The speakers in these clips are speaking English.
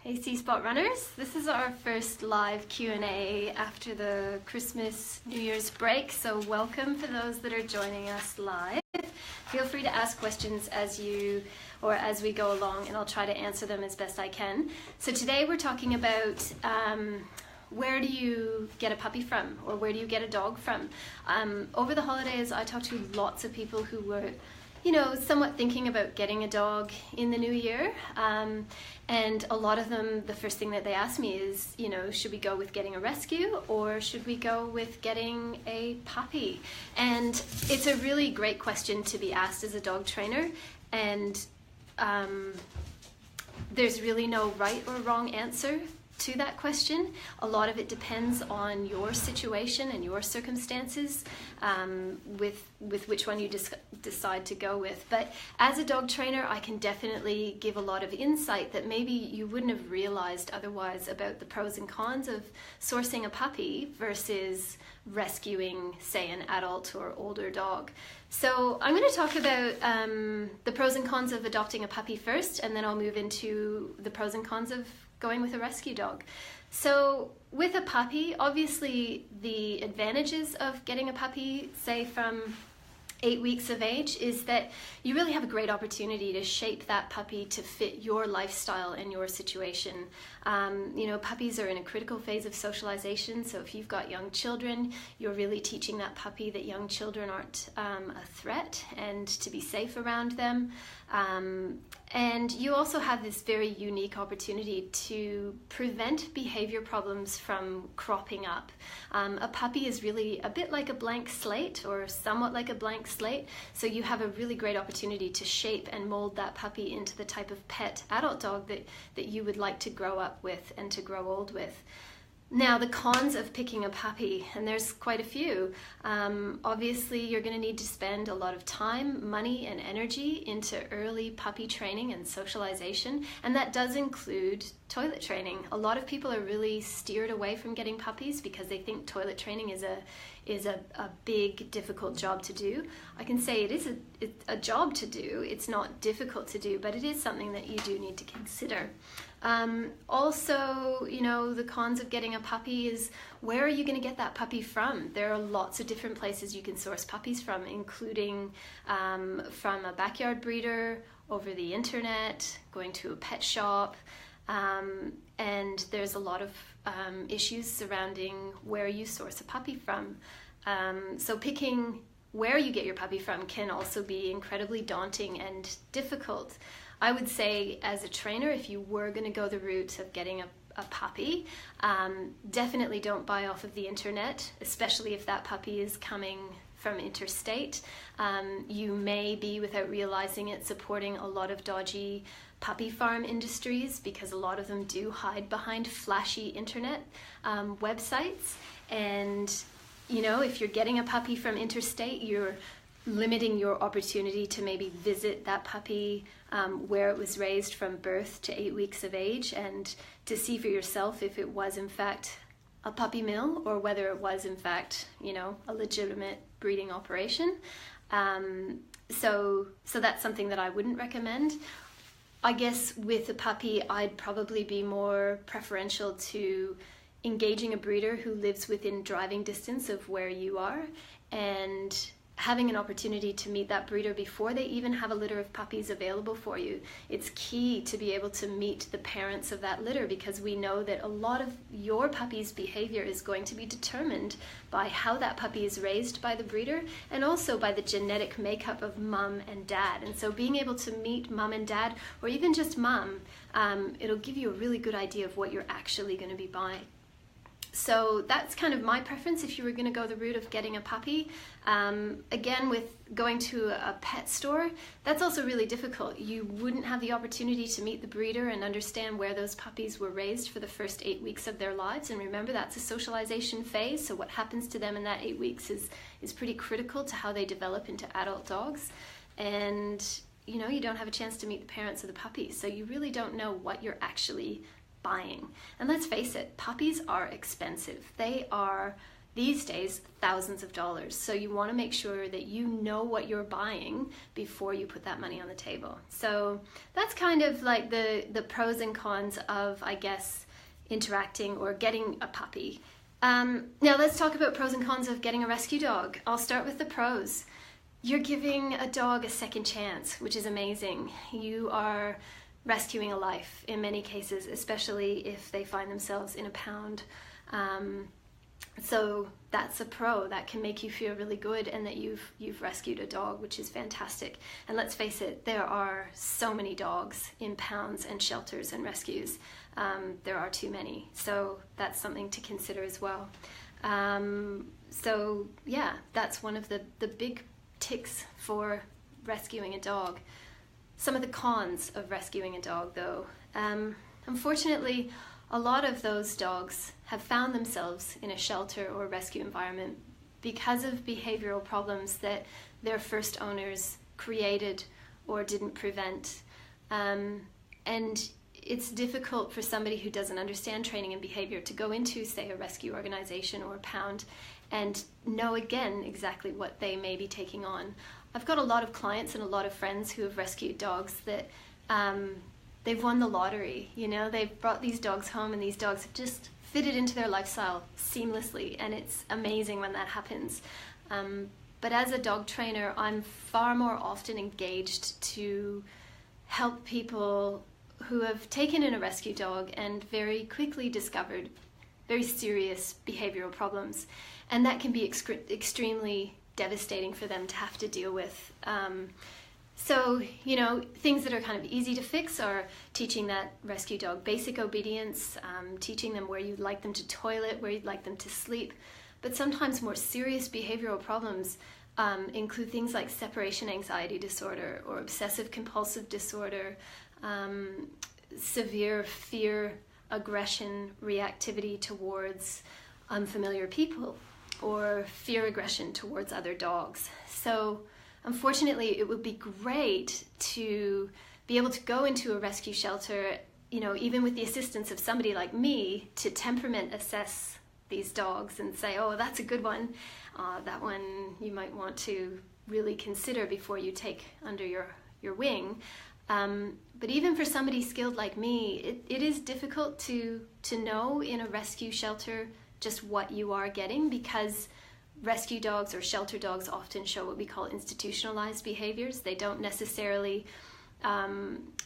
Hey C-Spot runners, this is our first live Q&A after the Christmas New Year's break, so welcome for those that are joining us live. Feel free to ask questions as we go along, and I'll try to answer them as best I can. So today we're talking about where do you get a puppy from, or where do you get a dog from? Over the holidays I talked to lots of people who were somewhat thinking about getting a dog in the new year. And a lot of them, the first thing that they ask me is, should we go with getting a rescue or should we go with getting a puppy? And it's a really great question to be asked as a dog trainer. And there's really no right or wrong answer to that question. A lot of it depends on your situation and your circumstances, with which one you decide to go with. But as a dog trainer, I can definitely give a lot of insight that maybe you wouldn't have realized otherwise about the pros and cons of sourcing a puppy versus rescuing, say, an adult or older dog. So I'm going to talk about the pros and cons of adopting a puppy first, and then I'll move into the pros and cons of going with a rescue dog. So with a puppy, obviously the advantages of getting a puppy, say from 8 weeks of age, is that you really have a great opportunity to shape that puppy to fit your lifestyle and your situation. Puppies are in a critical phase of socialization, so if you've got young children, you're really teaching that puppy that young children aren't a threat and to be safe around them. And you also have this very unique opportunity to prevent behavior problems from cropping up. A puppy is really a bit like a blank slate, or somewhat like a blank slate, so you have a really great opportunity to shape and mold that puppy into the type of pet adult dog that you would like to grow up with and to grow old with. Now, the cons of picking a puppy, and there's quite a few. Obviously, you're going to need to spend a lot of time, money, and energy into early puppy training and socialization, and that does include toilet training. A lot of people are really steered away from getting puppies because they think toilet training is a big, difficult job to do. I can say it is a job to do. It's not difficult to do, but it is something that you do need to consider. Also, the cons of getting a puppy is, where are you going to get that puppy from? There are lots of different places you can source puppies from, including from a backyard breeder, over the internet, going to a pet shop, and there's a lot of issues surrounding where you source a puppy from. So picking where you get your puppy from can also be incredibly daunting and difficult. I would say, as a trainer, if you were going to go the route of getting a puppy, definitely don't buy off of the internet, especially if that puppy is coming from interstate. You may be, without realizing it, supporting a lot of dodgy puppy farm industries, because a lot of them do hide behind flashy internet websites. And if you're getting a puppy from interstate, you're limiting your opportunity to maybe visit that puppy where it was raised from birth to 8 weeks of age, and to see for yourself if it was in fact a puppy mill or whether it was in fact a legitimate breeding operation. So that's something that I wouldn't recommend. I guess with a puppy, I'd probably be more preferential to engaging a breeder who lives within driving distance of where you are, and having an opportunity to meet that breeder before they even have a litter of puppies available for you. It's key to be able to meet the parents of that litter, because we know that a lot of your puppy's behavior is going to be determined by how that puppy is raised by the breeder, and also by the genetic makeup of mom and dad. And so being able to meet mom and dad, or even just mom, it'll give you a really good idea of what you're actually going to be buying. So that's kind of my preference if you were going to go the route of getting a puppy. Again, with going to a pet store, that's also really difficult. You wouldn't have the opportunity to meet the breeder and understand where those puppies were raised for the first 8 weeks of their lives. And remember, that's a socialization phase, so what happens to them in that 8 weeks is pretty critical to how they develop into adult dogs. And you don't have a chance to meet the parents of the puppies, so you really don't know what you're actually buying. And let's face it, puppies are expensive. They are these days thousands of dollars. So you want to make sure that you know what you're buying before you put that money on the table. So that's kind of like the pros and cons of, I guess, interacting or getting a puppy. Now let's talk about pros and cons of getting a rescue dog. I'll start with the pros. You're giving a dog a second chance, which is amazing. You are rescuing a life in many cases, especially if they find themselves in a pound. So that's a pro. That can make you feel really good, and that you've rescued a dog, which is fantastic. And let's face it, there are so many dogs in pounds and shelters and rescues. There are too many. So that's something to consider as well. So yeah, that's one of the big ticks for rescuing a dog. Some of the cons of rescuing a dog, though. Unfortunately, a lot of those dogs have found themselves in a shelter or rescue environment because of behavioral problems that their first owners created or didn't prevent. And it's difficult for somebody who doesn't understand training and behavior to go into, say, a rescue organization or a pound and know again exactly what they may be taking on. I've got a lot of clients and a lot of friends who have rescued dogs that they've won the lottery. You know, they've brought these dogs home and these dogs have just fitted into their lifestyle seamlessly, and it's amazing when that happens. But as a dog trainer, I'm far more often engaged to help people who have taken in a rescue dog and very quickly discovered very serious behavioral problems, and that can be extremely devastating for them to have to deal with. So, you know, things that are kind of easy to fix are teaching that rescue dog basic obedience, teaching them where you'd like them to toilet, where you'd like them to sleep. But sometimes more serious behavioral problems include things like separation anxiety disorder or obsessive compulsive disorder, severe fear, aggression, reactivity towards unfamiliar people, or fear aggression towards other dogs. So unfortunately, it would be great to be able to go into a rescue shelter, you know, even with the assistance of somebody like me, to temperament assess these dogs and say, oh, that's a good one. That one you might want to really consider before you take under your wing. But even for somebody skilled like me, it is difficult to know in a rescue shelter just what you are getting, because rescue dogs or shelter dogs often show what we call institutionalized behaviors. They don't necessarily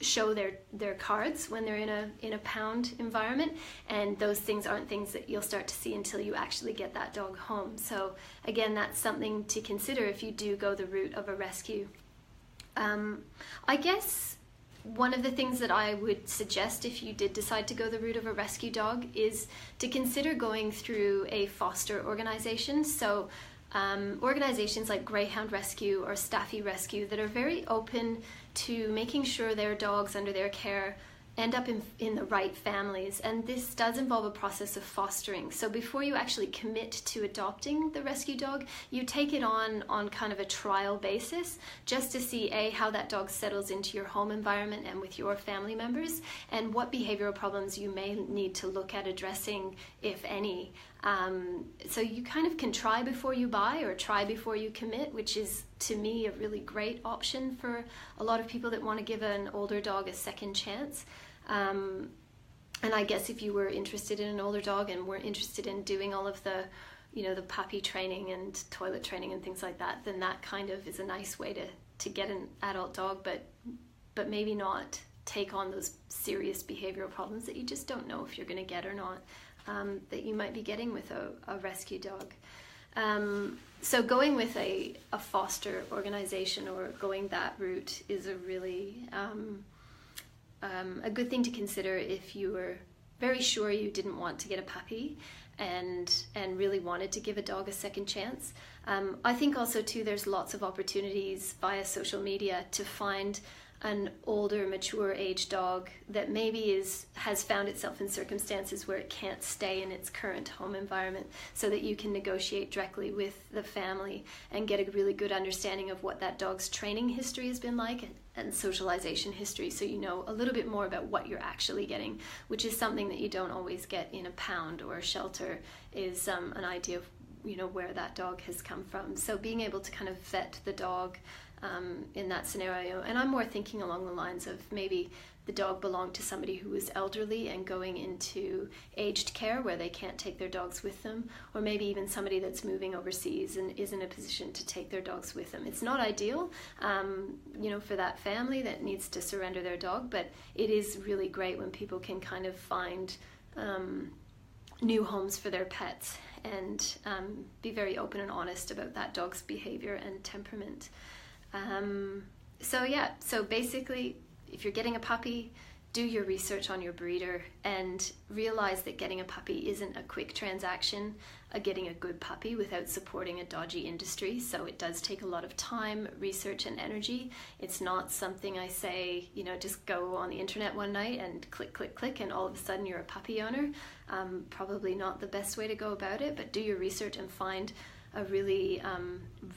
show their cards when they're in a pound environment, and those things aren't things that you'll start to see until you actually get that dog home. So again, that's something to consider if you do go the route of a rescue. I guess one of the things that I would suggest if you did decide to go the route of a rescue dog is to consider going through a foster organization. So organizations like Greyhound Rescue or Staffy Rescue that are very open to making sure their dogs under their care end up in the right families. And this does involve a process of fostering. So before you actually commit to adopting the rescue dog, you take it on kind of a trial basis just to see how that dog settles into your home environment and with your family members, and what behavioral problems you may need to look at addressing, if any. So you kind of can try before you buy or try before you commit, which is, to me, a really great option for a lot of people that want to give an older dog a second chance. And I guess if you were interested in an older dog and were interested in doing all of the, you know, the puppy training and toilet training and things like that, then that kind of is a nice way to get an adult dog, but maybe not take on those serious behavioral problems that you just don't know if you're going to get or not, that you might be getting with a rescue dog. So going with a foster organization or going that route is a really a good thing to consider if you were very sure you didn't want to get a puppy and really wanted to give a dog a second chance. I think also too there's lots of opportunities via social media to find an older, mature age dog that maybe has found itself in circumstances where it can't stay in its current home environment, so that you can negotiate directly with the family and get a really good understanding of what that dog's training history has been like and socialization history, so you know a little bit more about what you're actually getting, which is something that you don't always get in a pound or a shelter, is an idea of, where that dog has come from. So being able to kind of vet the dog in that scenario, and I'm more thinking along the lines of maybe the dog belonged to somebody who was elderly and going into aged care where they can't take their dogs with them, or maybe even somebody that's moving overseas and is in a position to take their dogs with them. It's not ideal, for that family that needs to surrender their dog, but it is really great when people can kind of find new homes for their pets and be very open and honest about that dog's behavior and temperament. So basically, if you're getting a puppy, do your research on your breeder and realize that getting a puppy isn't a quick transaction, getting a good puppy without supporting a dodgy industry. So it does take a lot of time, research, and energy. It's not something I say, just go on the internet one night and click, click, click, and all of a sudden you're a puppy owner. Probably not the best way to go about it, but do your research and find a really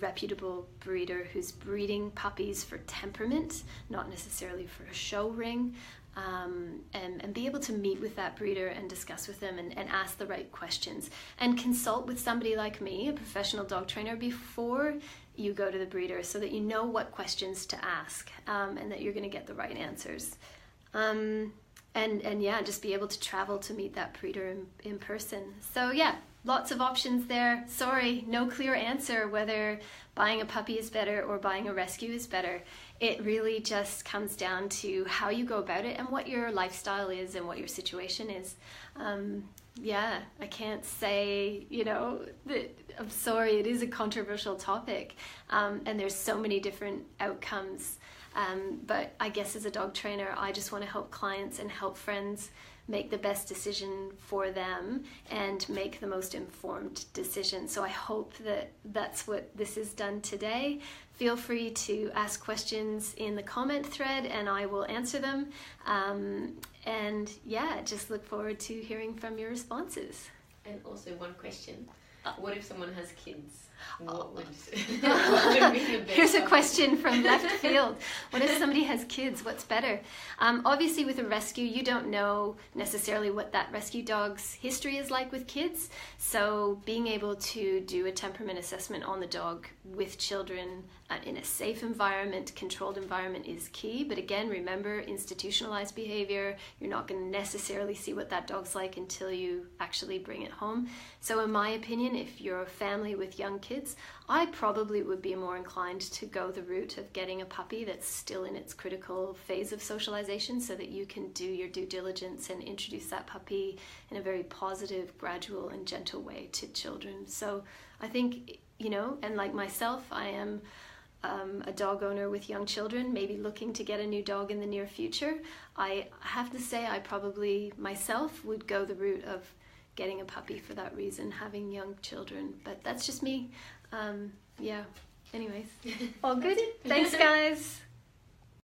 reputable breeder who's breeding puppies for temperament, not necessarily for a show ring, and be able to meet with that breeder and discuss with them and ask the right questions, and consult with somebody like me, a professional dog trainer, before you go to the breeder so that you know what questions to ask and that you're going to get the right answers. And just be able to travel to meet that breeder in person. So lots of options there. Sorry, no clear answer whether buying a puppy is better or buying a rescue is better. It really just comes down to how you go about it and what your lifestyle is and what your situation is. I can't say, that I'm sorry, it is a controversial topic, and there's so many different outcomes. But I guess as a dog trainer, I just want to help clients and help friends make the best decision for them and make the most informed decision. So I hope that that's what this has done today. Feel free to ask questions in the comment thread and I will answer them. Just look forward to hearing from your responses. And also one question. What if someone has kids? What would be the best? Here's a question from left field. What if somebody has kids? What's better? Obviously, with a rescue, you don't know necessarily what that rescue dog's history is like with kids. So being able to do a temperament assessment on the dog with children in a safe environment, controlled environment is key. But again, remember, institutionalized behavior, you're not going to necessarily see what that dog's like until you actually bring it home. So in my opinion, if you're a family with young kids, I probably would be more inclined to go the route of getting a puppy that's still in its critical phase of socialization so that you can do your due diligence and introduce that puppy in a very positive, gradual, and gentle way to children. So I think, and like myself, I am a dog owner with young children, maybe looking to get a new dog in the near future. I have to say I probably myself would go the route of getting a puppy for that reason, having young children. But that's just me. Anyways, all good. Thanks, guys.